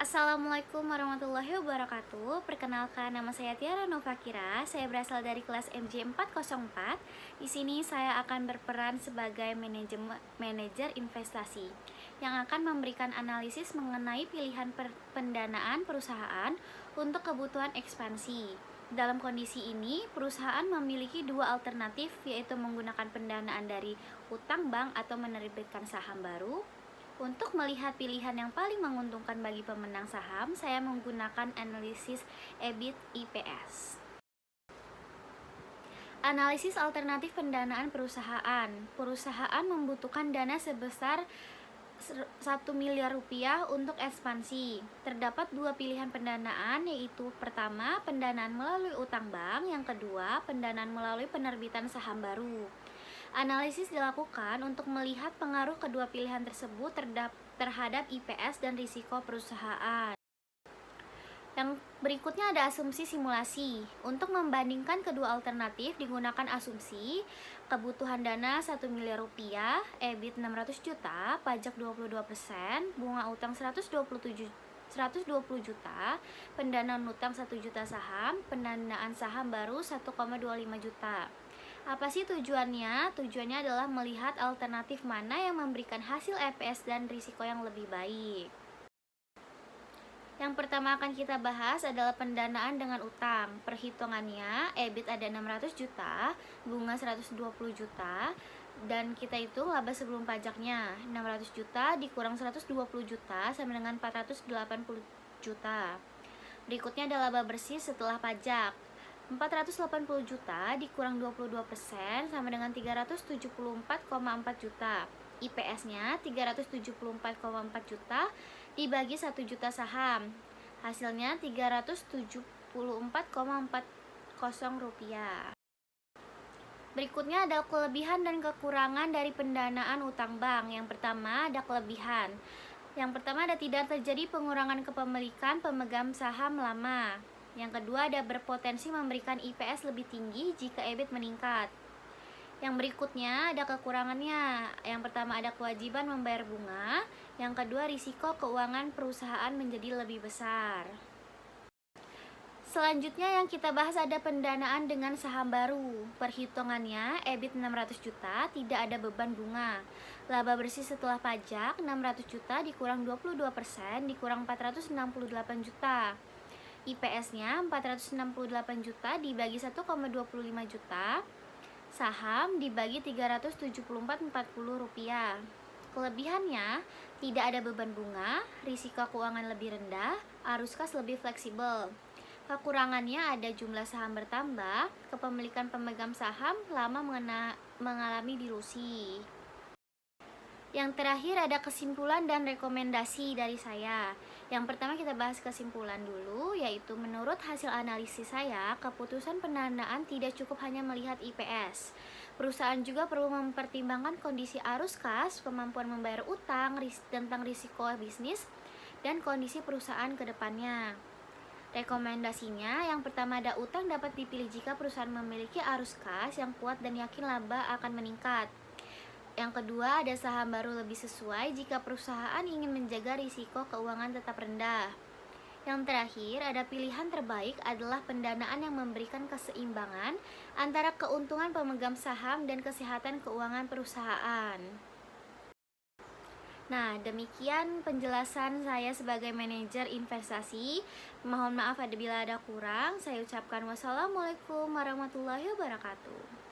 Assalamualaikum warahmatullahi wabarakatuh. Perkenalkan, nama saya Tiara Novakira. Saya berasal dari kelas MJ 404. Di sini saya akan berperan sebagai manajer investasi yang akan memberikan analisis mengenai pilihan pendanaan perusahaan untuk kebutuhan ekspansi. Dalam kondisi ini, perusahaan memiliki dua alternatif, yaitu menggunakan pendanaan dari utang bank atau menerbitkan saham baru. Untuk melihat pilihan yang paling menguntungkan bagi pemenang saham, saya menggunakan analisis EBIT IPS. Analisis alternatif pendanaan perusahaan. Perusahaan membutuhkan dana sebesar 1 miliar rupiah untuk ekspansi. Terdapat dua pilihan pendanaan, yaitu pertama, pendanaan melalui utang bank, yang kedua, pendanaan melalui penerbitan saham baru. Analisis dilakukan untuk melihat pengaruh kedua pilihan tersebut terhadap IPS dan risiko perusahaan. Yang berikutnya ada asumsi simulasi. Untuk membandingkan kedua alternatif, digunakan asumsi kebutuhan dana 1 miliar rupiah, EBIT 600 juta, pajak 22%, bunga utang 120 juta, pendanaan utang 1 juta saham, pendanaan saham baru 1,25 juta. Apa sih tujuannya? Tujuannya adalah melihat alternatif mana yang memberikan hasil EPS dan risiko yang lebih baik. Yang pertama akan kita bahas adalah pendanaan dengan utang. Perhitungannya, EBIT ada 600 juta, bunga 120 juta, dan kita hitung laba sebelum pajaknya. 600 juta dikurang 120 juta sama dengan 480 juta. Berikutnya ada laba bersih setelah pajak. 480 juta dikurang 22% sama dengan 374,4 juta. IPS-nya 374,4 juta dibagi 1 juta saham. Hasilnya 374,40 rupiah. Berikutnya ada kelebihan dan kekurangan dari pendanaan utang bank. Yang pertama ada kelebihan. Yang pertama ada tidak terjadi pengurangan kepemilikan pemegang saham lama. Yang kedua ada berpotensi memberikan IPS lebih tinggi jika EBIT meningkat. Yang berikutnya ada kekurangannya. Yang pertama ada kewajiban membayar bunga. Yang kedua risiko keuangan perusahaan menjadi lebih besar. Selanjutnya yang kita bahas ada pendanaan dengan saham baru. Perhitungannya EBIT 600 juta, tidak ada beban bunga. Laba bersih setelah pajak 600 juta dikurang 22% dikurang 468 juta. IPS-nya 468 juta dibagi 1,25 juta. Saham dibagi 374,40 rupiah. Kelebihannya, tidak ada beban bunga, risiko keuangan lebih rendah, arus kas lebih fleksibel. Kekurangannya ada jumlah saham bertambah, kepemilikan pemegang saham lama mengalami dilusi. Yang terakhir ada kesimpulan dan rekomendasi dari saya. Yang pertama kita bahas kesimpulan dulu, yaitu menurut hasil analisis saya, keputusan pendanaan tidak cukup hanya melihat IPS. Perusahaan juga perlu mempertimbangkan kondisi arus kas, kemampuan membayar utang, tentang risiko bisnis, dan kondisi perusahaan ke depannya. Rekomendasinya, yang pertama ada utang dapat dipilih jika perusahaan memiliki arus kas yang kuat dan yakin laba akan meningkat. Yang kedua, ada saham baru lebih sesuai jika perusahaan ingin menjaga risiko keuangan tetap rendah. Yang terakhir, ada pilihan terbaik adalah pendanaan yang memberikan keseimbangan antara keuntungan pemegang saham dan kesehatan keuangan perusahaan. Nah, demikian penjelasan saya sebagai manajer investasi. Mohon maaf apabila ada kurang. Saya ucapkan wassalamualaikum warahmatullahi wabarakatuh.